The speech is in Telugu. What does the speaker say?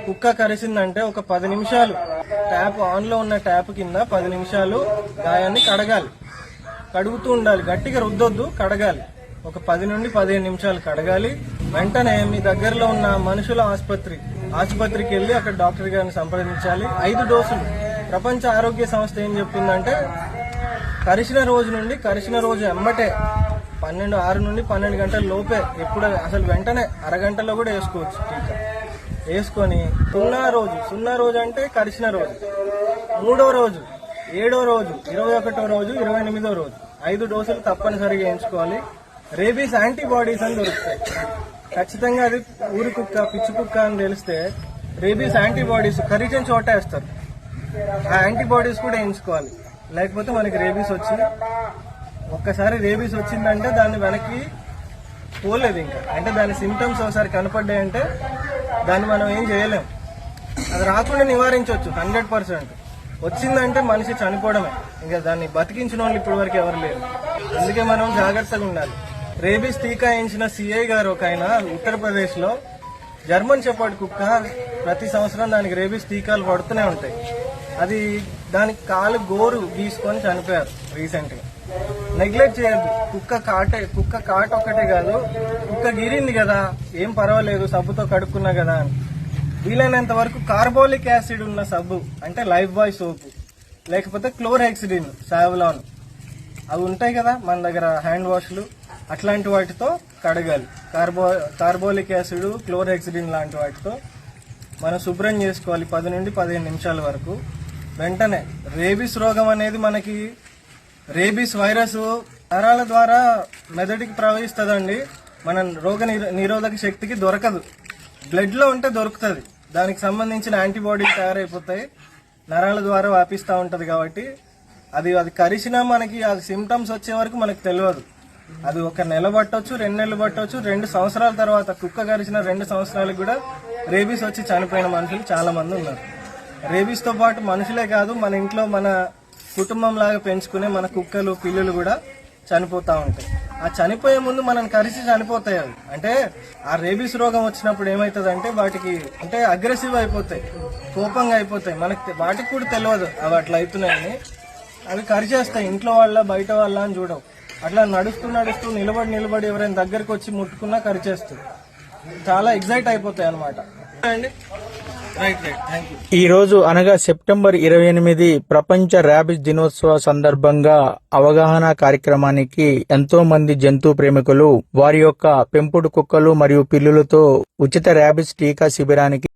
కుక్క కరిసిందంటే ఒక 10 నిమిషాలు ట్యాప్ ఆన్ లో ఉన్న ట్యాప్ కింద 10 నిమిషాలు గాయాన్ని కడగాలి. కడుగుతూ ఉండాలి, గట్టిగా రుద్దొద్దు, కడగాలి. ఒక 10 నుండి 15 నిమిషాలు కడగాలి. వెంటనే మీ దగ్గరలో ఉన్న మనుషుల ఆసుపత్రికి వెళ్లి అక్కడ డాక్టర్ గారిని సంప్రదించాలి. 5 డోసులు. ప్రపంచ ఆరోగ్య సంస్థ ఏం చెప్పిందంటే కరిచిన రోజు ఎమ్మటే 6 నుండి 12 గంటల లోపే, ఎప్పుడు అసలు వెంటనే అరగంటలో కూడా వేసుకోవచ్చు. టీకా వేసుకొని 0 రోజు అంటే కరిచిన రోజు, 3వ రోజు, 7వ రోజు, 21వ రోజు, 28వ రోజు 5 డోసులు తప్పనిసరిగా వేయించుకోవాలి. రేబీస్ యాంటీబాడీస్ అని దొరుకుతాయి. ఖచ్చితంగా అది ఊరి కుక్క, పిచ్చి కుక్క అని తెలిస్తే రేబీస్ యాంటీబాడీస్ కరిచిన చోట వేస్తారు. ఆ యాంటీబాడీస్ కూడా వేయించుకోవాలి. లేకపోతే మనకి రేబీస్ ఒక్కసారి రేబీస్ వచ్చిందంటే దాన్ని వెనక్కి పోలేదు ఇంకా. అంటే దాని సిమ్టమ్స్ ఒకసారి కనపడ్డాయంటే దాన్ని మనం ఏం చేయలేం. అది రాకుండా నివారించవచ్చు 100%. వచ్చిందంటే మనిషి చనిపోవడమే, ఇంకా దాన్ని బతికించిన వాళ్ళు ఇప్పటి వరకు ఎవరు లేరు. అందుకే మనం జాగ్రత్తగా ఉండాలి. రేబీస్ టీకా వేయించిన సిఐ గారు ఒక ఆయన ఉత్తరప్రదేశ్ లో జర్మన్ షెపర్డ్ కుక్క ప్రతి సంవత్సరం దానికి రేబీస్ టీకాలు పడుతూనే ఉంటాయి. అది దానికి కాలు గోరు గీసుకొని చనిపోయారు రీసెంట్ గా. నెగ్లెక్ట్ చేయద్దు. కుక్క కాట ఒక్కటే కాదు, కుక్క గిరింది కదా ఏం పర్వాలేదు సబ్బుతో కడుక్కున్నా కదా అని వీలైనంత వరకు కార్బోలిక్ యాసిడ్ ఉన్న సబ్బు అంటే లైఫ్ బాయ్ సోపు, లేకపోతే క్లోర్హెక్సిడిన్, సావ్లాన్ అవి ఉంటాయి కదా మన దగ్గర హ్యాండ్ వాష్లు, అట్లాంటి వాటితో కడగాలి. కార్బోలిక్ యాసిడ్, క్లోర్హెక్సిడిన్ లాంటి వాటితో మనం శుభ్రం చేసుకోవాలి 10 నుండి 15 నిమిషాల వరకు. వెంటనే రేబీస్ రోగం అనేది మనకి రేబీస్ వైరస్ నరాల ద్వారా మెదడుకి ప్రవహిస్తుందండి. మన రోగ నిరోధక శక్తికి దొరకదు. బ్లడ్ లో ఉంటే దొరుకుతుంది. దానికి సంబంధించిన యాంటీబాడీలు తయారైపోతాయి, నరాల ద్వారా వ్యాపిస్తూ ఉంటది. కాబట్టి అది కరిచినా మనకి ఆ సిమ్టమ్స్ వచ్చే వరకు మనకు తెలియదు. అది 1 నెల పట్టొచ్చు, 2 నెలలు పట్టొచ్చు, 2 సంవత్సరాల తర్వాత కుక్క కరిచిన 2 సంవత్సరాలకు కూడా రేబీస్ వచ్చి చనిపోయిన మనుషులు చాలా మంది ఉన్నారు. రేబీస్ తో పాటు మనుషులే కాదు, మన ఇంట్లో మన కుటుంబం లాగా పెంచుకునే మన కుక్కలు, పిల్లులు కూడా చనిపోతా ఉంటాయి. ఆ చనిపోయే ముందు మనం కరిచి చనిపోతాయి. అవి అంటే ఆ రేబీస్ రోగం వచ్చినప్పుడు ఏమవుతుంది అంటే వాటికి అంటే అగ్రెసివ్ అయిపోతాయి, కోపంగా అయిపోతాయి. వాటికి కూడా తెలియదు అవి అట్లా అవుతున్నాయని. అవి కరిచేస్తాయి. ఇంట్లో వాళ్ళ బయట వాళ్ళ అని చూడవు. అట్లా నడుస్తూ నిలబడి ఎవరైనా దగ్గరకు వచ్చి ముట్టుకున్నా కరిచేస్తుంది. చాలా ఎగ్జైట్ అయిపోతాయి అనమాట. ఈ రోజు అనగా సెప్టెంబర్ 28 ప్రపంచ ర్యాబిస్ దినోత్సవ సందర్భంగా అవగాహన కార్యక్రమానికి ఎంతో మంది జంతు ప్రేమికులు వారి యొక్క పెంపుడు కుక్కలు మరియు పిల్లులతో ఉచిత ర్యాబిస్ టీకా శిబిరానికి